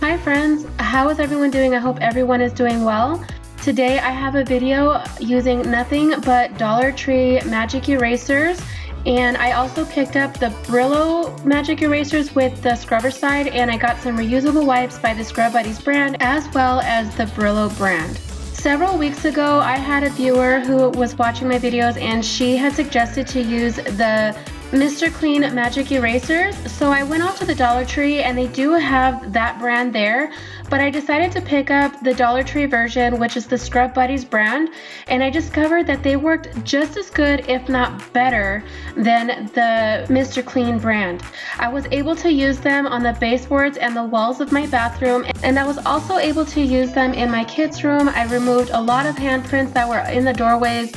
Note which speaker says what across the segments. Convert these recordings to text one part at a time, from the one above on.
Speaker 1: Hi friends, how is everyone doing? I hope everyone is doing well. Today I have a video using nothing but Dollar Tree magic erasers, and I also picked up the Brillo magic erasers with the scrubber side, and I got some reusable wipes by the Scrub Buddies brand as well as the Brillo brand. Several weeks ago I had a viewer who was watching my videos and she had suggested to use the Mr. Clean magic erasers, so I went off to the Dollar Tree and they do have that brand there, but I decided to pick up the Dollar Tree version, which is the Scrub Buddies brand, and I discovered that they worked just as good, if not better, than the Mr. Clean brand. I was able to use them on the baseboards and the walls of my bathroom, and I was also able to use them in my kids' room. I removed a lot of handprints that were in the doorways,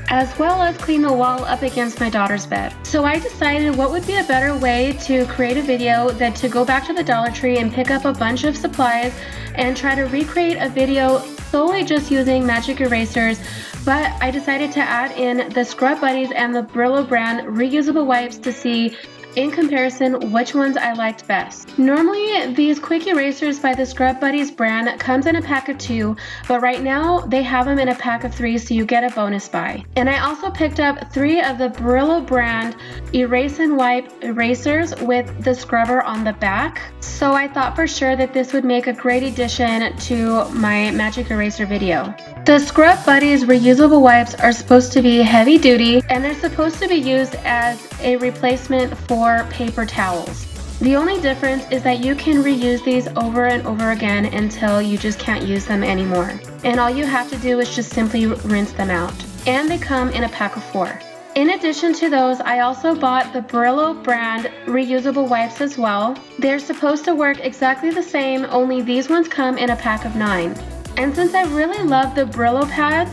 Speaker 1: as well as clean the wall up against my daughter's bed. So I decided what would be a better way to create a video than to go back to the Dollar Tree and pick up a bunch of supplies and try to recreate a video solely just using magic erasers. But I decided to add in the Scrub Buddies and the Brillo brand reusable wipes to see in comparison which ones I liked best. Normally these quick erasers by the Scrub Buddies brand comes in a pack of 2, but right now they have them in a pack of 3, so you get a bonus buy. And I also picked up 3 of the Brillo brand erase and wipe erasers with the scrubber on the back, so I thought for sure that this would make a great addition to my magic eraser video. The Scrub Buddies reusable wipes are supposed to be heavy duty, and they're supposed to be used as a replacement for paper towels. The only difference is that you can reuse these over and over again until you just can't use them anymore. And all you have to do is just simply rinse them out. And they come in a pack of 4. In addition to those, I also bought the Brillo brand reusable wipes as well. They're supposed to work exactly the same, only these ones come in a pack of 9. And since I really love the Brillo pads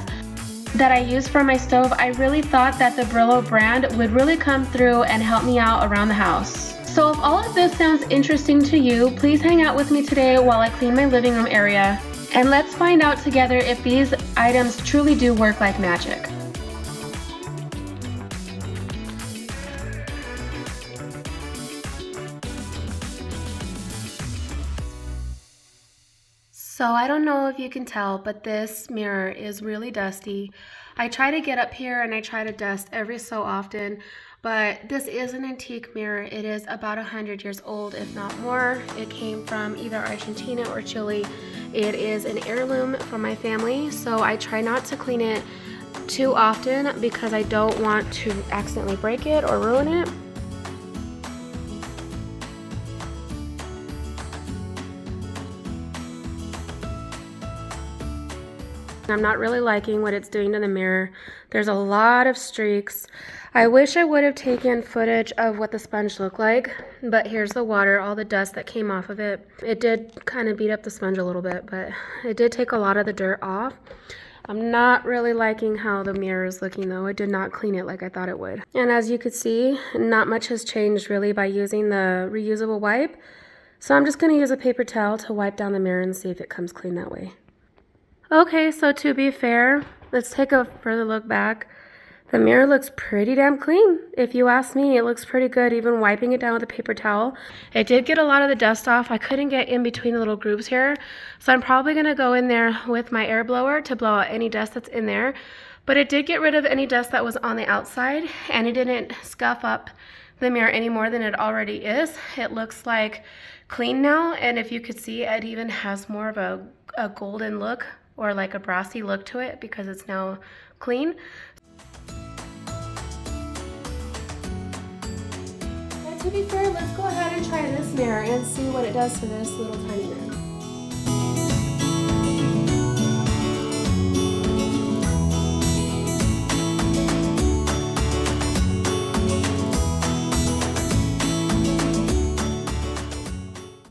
Speaker 1: that I use for my stove, I really thought that the Brillo brand would really come through and help me out around the house. So if all of this sounds interesting to you, please hang out with me today while I clean my living room area, and let's find out together if these items truly do work like magic. So I don't know if you can tell, but this mirror is really dusty. I try to get up here and I try to dust every so often, but this is an antique mirror. It is about 100 years old, if not more. It came from either Argentina or Chile. It is an heirloom from my family, so I try not to clean it too often because I don't want to accidentally break it or ruin it. I'm not really liking what it's doing to the mirror. There's a lot of streaks. I wish I would have taken footage of what the sponge looked like, but here's the water, all the dust that came off of it. It did kind of beat up the sponge a little bit, but it did take a lot of the dirt off. I'm not really liking how the mirror is looking though. I did not clean it like I thought it would. And as you could see, not much has changed really by using the reusable wipe. So I'm just gonna use a paper towel to wipe down the mirror and see if it comes clean that way. Okay, so to be fair, let's take a further look back. The mirror looks pretty damn clean. If you ask me, it looks pretty good, even wiping it down with a paper towel. It did get a lot of the dust off. I couldn't get in between the little grooves here, so I'm probably gonna go in there with my air blower to blow out any dust that's in there. But it did get rid of any dust that was on the outside, and it didn't scuff up the mirror any more than it already is. It looks like clean now, and if you could see, it even has more of a golden look, or like a brassy look to it because it's now clean. And to be fair, let's go ahead and try this mirror and see what it does to this little tiny mirror.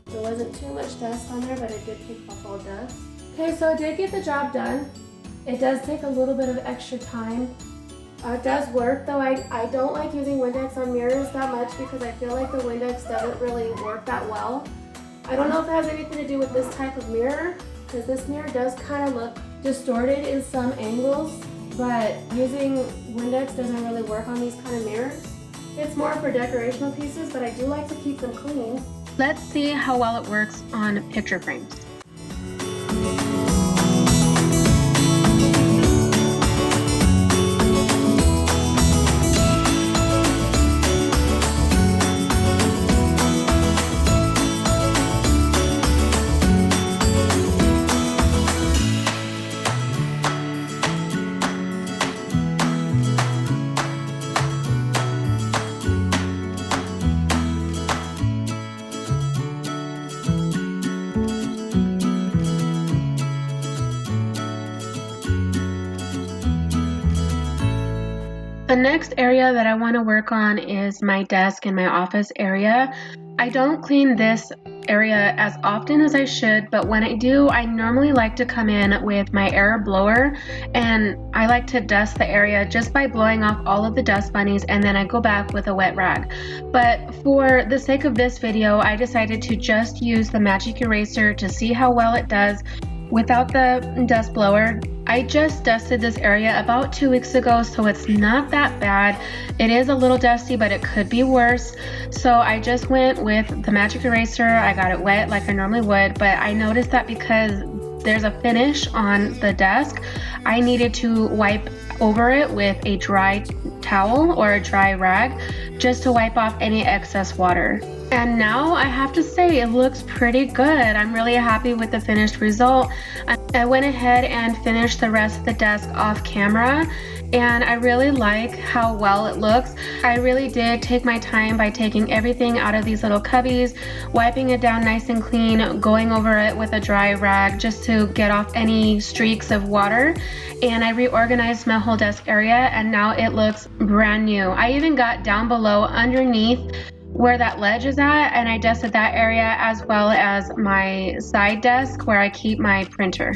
Speaker 1: There wasn't too much dust on there, but it did take off all dust. Okay, so I did get the job done. It does take a little bit of extra time. It does work, though I don't like using Windex on mirrors that much because I feel like the Windex doesn't really work that well. I don't know if it has anything to do with this type of mirror, because this mirror does kind of look distorted in some angles, but using Windex doesn't really work on these kind of mirrors. It's more for decorational pieces, but I do like to keep them clean. Let's see how well it works on picture frames. The next area that I want to work on is my desk in my office area. I don't clean this area as often as I should, but when I do, I normally like to come in with my air blower, and I like to dust the area just by blowing off all of the dust bunnies, and then I go back with a wet rag. But for the sake of this video, I decided to just use the magic eraser to see how well it does without the dust blower. I just dusted this area about 2 weeks ago, so it's not that bad. It is a little dusty, but it could be worse. So I just went with the magic eraser. I got it wet like I normally would, but I noticed that because there's a finish on the desk, I needed to wipe over it with a dry towel or a dry rag just to wipe off any excess water. And now I have to say it looks pretty good. I'm really happy with the finished result. I went ahead and finished the rest of the desk off camera, and I really like how well it looks. I really did take my time by taking everything out of these little cubbies, wiping it down nice and clean, going over it with a dry rag just to get off any streaks of water. And I reorganized my whole desk area, and now it looks brand new. I even got down below underneath where that ledge is at, and I dusted that area as well as my side desk where I keep my printer.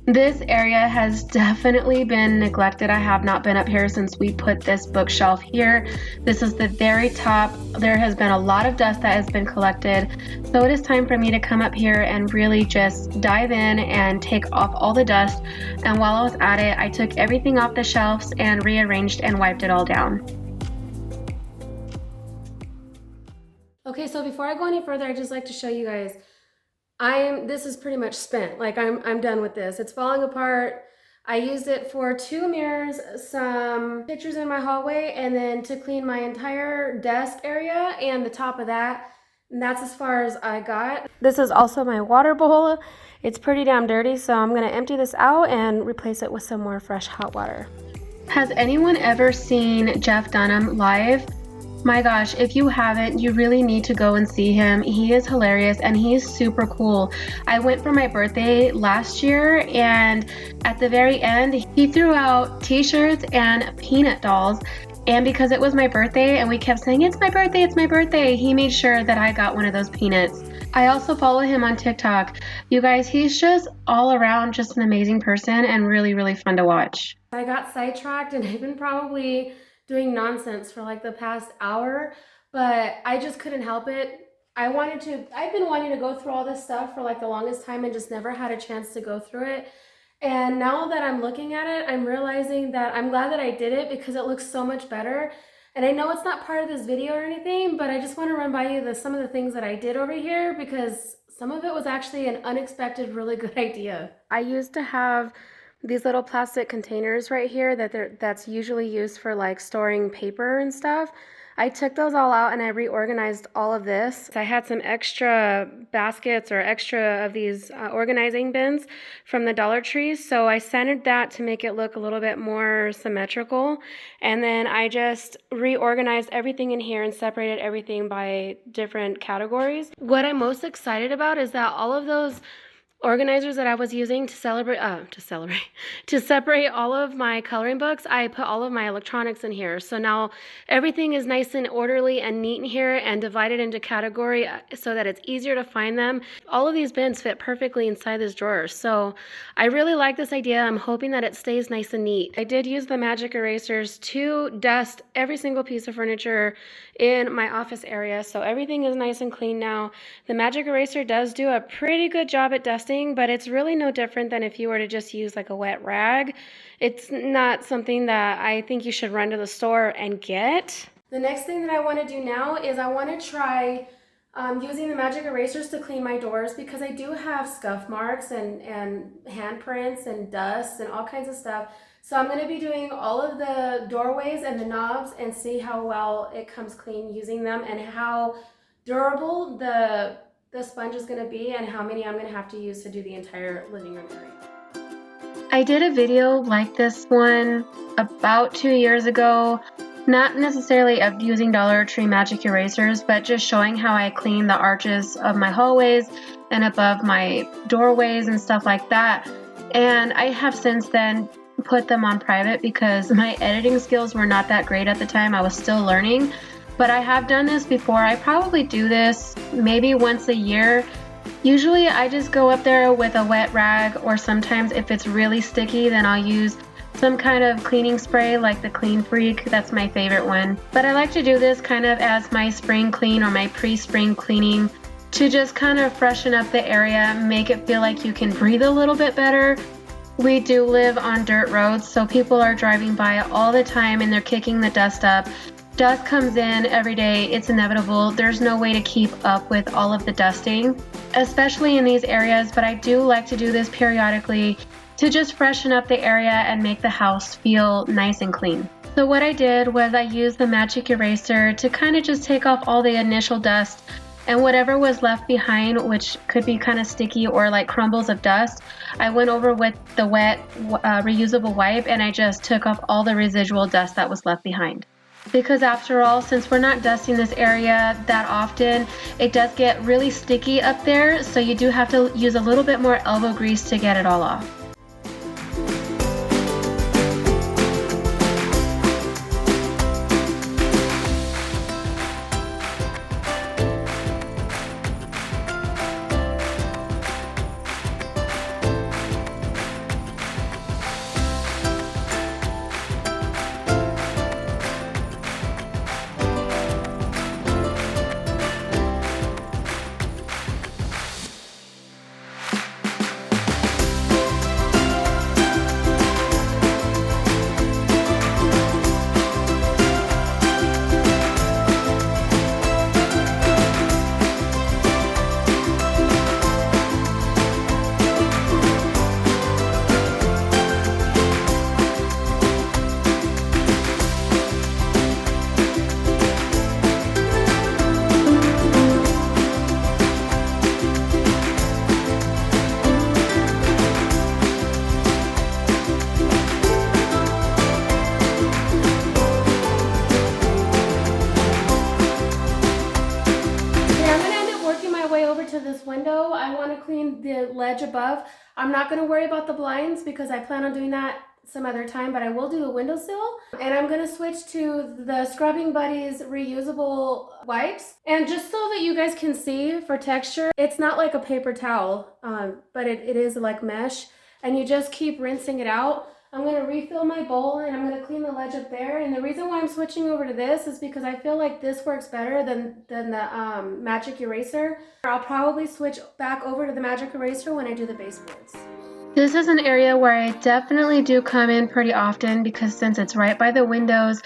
Speaker 1: This area has definitely been neglected. I have not been up here since we put this bookshelf here. This is the very top. There has been a lot of dust that has been collected. So it is time for me to come up here and really just dive in and take off all the dust. And while I was at it, I took everything off the shelves and rearranged and wiped it all down.
Speaker 2: Okay, so before I go any further, I'd just like to show you guys, this is pretty much spent. Like I'm done with this. It's falling apart. I used it for 2 mirrors, some pictures in my hallway, and then to clean my entire desk area and the top of that. And that's as far as I got. This is also my water bowl. It's pretty damn dirty, so I'm gonna empty this out and replace it with some more fresh hot water.
Speaker 1: Has anyone ever seen Jeff Dunham live? My gosh, if you haven't, you really need to go and see him. He is hilarious and he's super cool. I went for my birthday last year, and at the very end, he threw out t-shirts and peanut dolls. And because it was my birthday and we kept saying, it's my birthday, it's my birthday, he made sure that I got one of those peanuts. I also follow him on TikTok. You guys, he's just all around just an amazing person and really, really fun to watch.
Speaker 2: I got sidetracked and I've been probably doing nonsense for like the past hour, but I just couldn't help it. I've been wanting to go through all this stuff for like the longest time and just never had a chance to go through it. And now that I'm looking at it, I'm realizing that I'm glad that I did it because it looks so much better. And I know it's not part of this video or anything, but I just want to run by you some of the things that I did over here because some of it was actually an unexpected, really good idea. I used to have these little plastic containers right here that's usually used for like storing paper and stuff. I took those all out and I reorganized all of this. I had some extra baskets or extra of these organizing bins from the Dollar Tree, so I centered that to make it look a little bit more symmetrical. And then I just reorganized everything in here and separated everything by different categories. What I'm most excited about is that all of those organizers that I was using to separate all of my coloring books, I put all of my electronics in here. So now everything is nice and orderly and neat in here and divided into category so that it's easier to find them. All of these bins fit perfectly inside this drawer. So I really like this idea. I'm hoping that it stays nice and neat. I did use the magic erasers to dust every single piece of furniture in my office area. So everything is nice and clean now. The magic eraser does do a pretty good job at dusting, but it's really no different than if you were to just use like a wet rag. It's not something that I think you should run to the store and get. The next thing that I want to do now is I want to try using the magic erasers to clean my doors because I do have scuff marks and handprints and dust and all kinds of stuff. So I'm going to be doing all of the doorways and the knobs and see how well it comes clean using them and how durable the sponge is going to be and how many I'm going to have to use to do the entire living room area.
Speaker 1: I did a video like this one about 2 years ago, not necessarily of using Dollar Tree magic erasers, but just showing how I clean the arches of my hallways and above my doorways and stuff like that. And I have since then put them on private because my editing skills were not that great at the time. I was still learning, but I have done this before. I probably do this maybe once a year. Usually I just go up there with a wet rag, or sometimes if it's really sticky, then I'll use some kind of cleaning spray like the Clean Freak. That's my favorite one. But I like to do this kind of as my spring clean or my pre-spring cleaning to just kind of freshen up the area, make it feel like you can breathe a little bit better. We do live on dirt roads, so people are driving by all the time and they're kicking the dust up. Dust comes in every day, it's inevitable. There's no way to keep up with all of the dusting, especially in these areas, but I do like to do this periodically to just freshen up the area and make the house feel nice and clean. So what I did was I used the magic eraser to kind of just take off all the initial dust, and whatever was left behind, which could be kind of sticky or like crumbles of dust, I went over with the wet reusable wipe and I just took off all the residual dust that was left behind. Because after all, since we're not dusting this area that often, it does get really sticky up there, so you do have to use a little bit more elbow grease to get it all off.
Speaker 2: To this window, I want to clean the ledge above. I'm not going to worry about the blinds because I plan on doing that some other time, but I will do the windowsill. And I'm going to switch to the Scrubbing Buddies reusable wipes. And just so that you guys can see for texture, it's not like a paper towel, but it is like mesh, and you just keep rinsing it out. I'm going to refill my bowl and I'm going to clean the ledge up there. And the reason why I'm switching over to this is because I feel like this works better than the magic eraser. I'll probably switch back over to the magic eraser when I do the baseboards.
Speaker 1: This is an area where I definitely do come in pretty often because since it's right by the windows,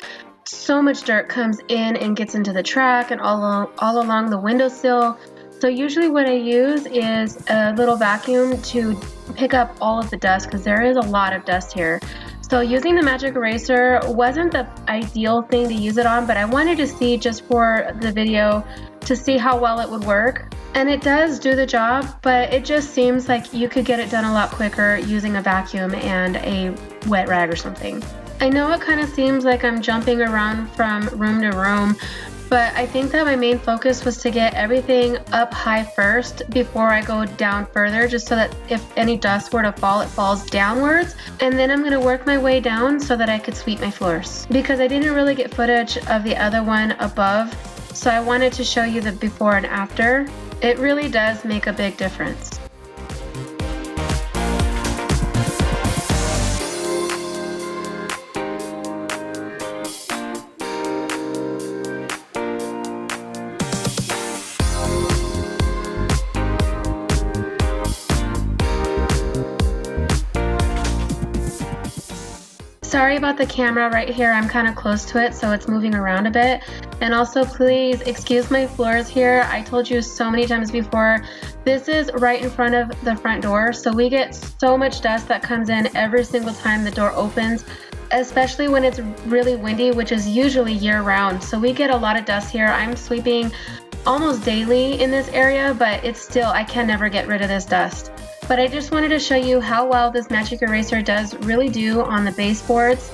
Speaker 1: so much dirt comes in and gets into the track and all along the windowsill. So usually what I use is a little vacuum to pick up all of the dust because there is a lot of dust here. So using the magic eraser wasn't the ideal thing to use it on, but I wanted to see just for the video to see how well it would work. And it does do the job, but it just seems like you could get it done a lot quicker using a vacuum and a wet rag or something. I know it kind of seems like I'm jumping around from room to room, but I think that my main focus was to get everything up high first before I go down further, just so that if any dust were to fall, it falls downwards. And then I'm going to work my way down so that I could sweep my floors. Because I didn't really get footage of the other one above, so I wanted to show you the before and after. It really does make a big difference. Sorry about the camera right here, I'm kind of close to it, so it's moving around a bit. And also please excuse my floors here. I told you so many times before, this is right in front of the front door, so we get so much dust that comes in every single time the door opens, especially when it's really windy, which is usually year round. So we get a lot of dust here. I'm sweeping almost daily in this area, but it's still, I can never get rid of this dust. But I just wanted to show you how well this magic eraser does really do on the baseboards.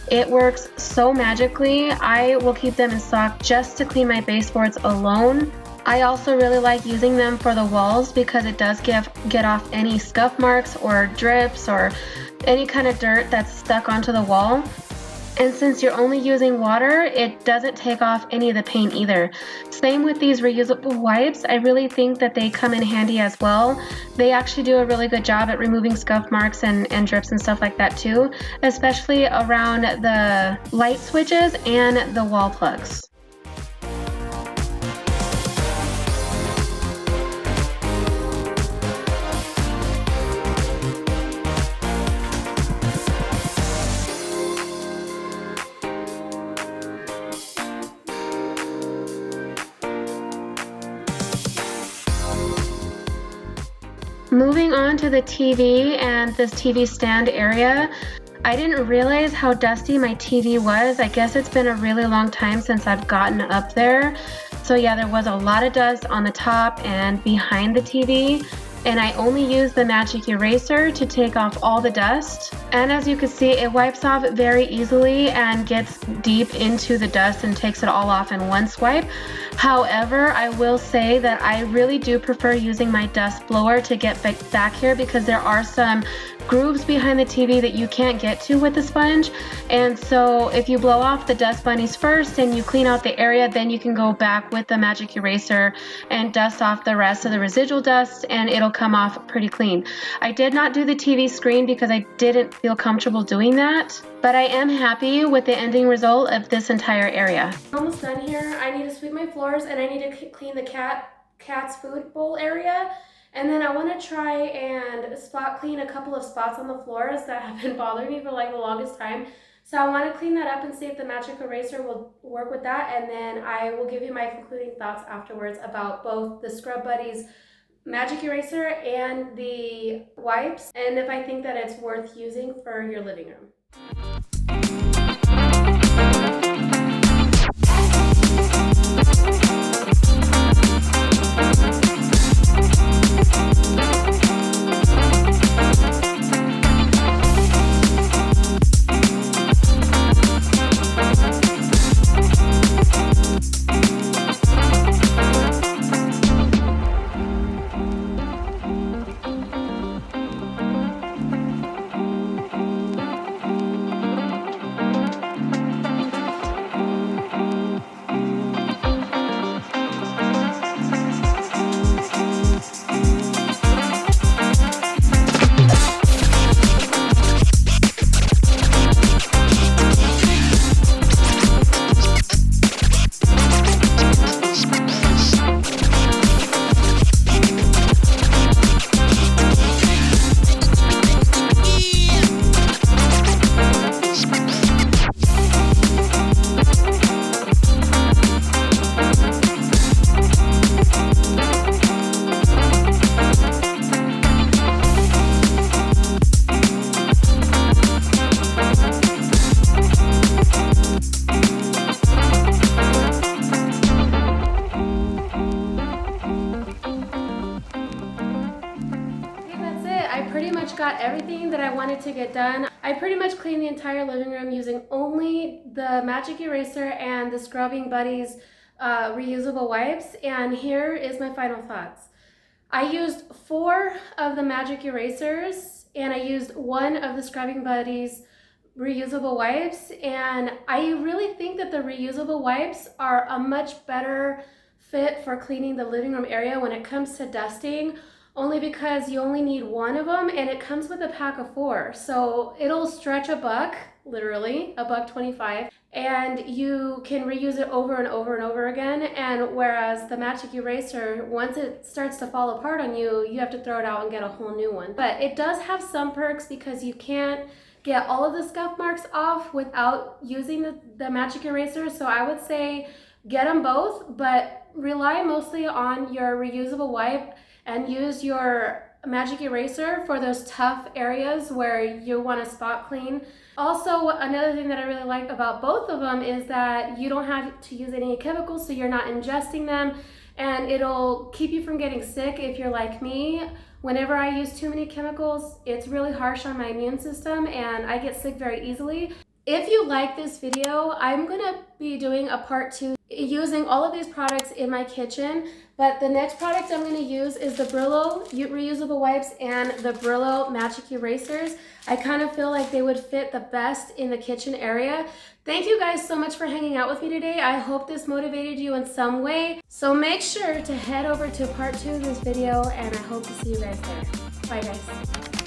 Speaker 1: It works so magically. I will keep them in stock just to clean my baseboards alone. I also really like using them for the walls because it does get off any scuff marks or drips or any kind of dirt that's stuck onto the wall. And since you're only using water, it doesn't take off any of the paint either. Same with these reusable wipes. I really think that they come in handy as well. They actually do a really good job at removing scuff marks and drips and stuff like that too, especially around the light switches and the wall plugs. Moving on to the TV and this TV stand area, I didn't realize how dusty my TV was. I guess it's been a really long time since I've gotten up there. So yeah, there was a lot of dust on the top and behind the TV. And I only use the magic eraser to take off all the dust. And as you can see, it wipes off very easily and gets deep into the dust and takes it all off in one swipe. However, I will say that I really do prefer using my dust blower to get back here because there are some grooves behind the TV that you can't get to with the sponge. And so if you blow off the dust bunnies first and you clean out the area, then you can go back with the magic eraser and dust off the rest of the residual dust and it'll come off pretty clean. I did not do the TV screen because I didn't feel comfortable doing that, but I am happy with the ending result of this entire area.
Speaker 2: Almost done here. I need to sweep my floors and I need to clean the cat's food bowl area. And then I want to try and spot clean a couple of spots on the floors that have been bothering me for like the longest time. So I want to clean that up and see if the magic eraser will work with that. And then I will give you my concluding thoughts afterwards about both the Scrub Buddies magic eraser and the wipes, and if I think that it's worth using for your living room. Got everything that I wanted to get done. I pretty much cleaned the entire living room using only the magic eraser and the Scrubbing Buddies reusable wipes, and here is my final thoughts. I used 4 of the magic erasers and I used 1 of the Scrubbing Buddies reusable wipes, and I really think that the reusable wipes are a much better fit for cleaning the living room area when it comes to dusting, only because you only need 1 of them and it comes with a pack of 4. So it'll stretch $1, literally $1.25, and you can reuse it over and over and over again. And whereas the magic eraser, once it starts to fall apart on you, you have to throw it out and get a whole new one. But it does have some perks because you can't get all of the scuff marks off without using the magic eraser. So I would say get them both, but rely mostly on your reusable wipe and use your magic eraser for those tough areas where you want to spot clean. Also, another thing that I really like about both of them is that you don't have to use any chemicals, so you're not ingesting them, and it'll keep you from getting sick if you're like me. Whenever I use too many chemicals, it's really harsh on my immune system and I get sick very easily. If you like this video, I'm gonna be doing a part 2 using all of these products in my kitchen, but the next product I'm gonna use is the Brillo reusable wipes and the Brillo magic erasers. I kind of feel like they would fit the best in the kitchen area. Thank you guys so much for hanging out with me today. I hope this motivated you in some way. So make sure to head over to part 2 of this video, and I hope to see you guys there. Bye guys.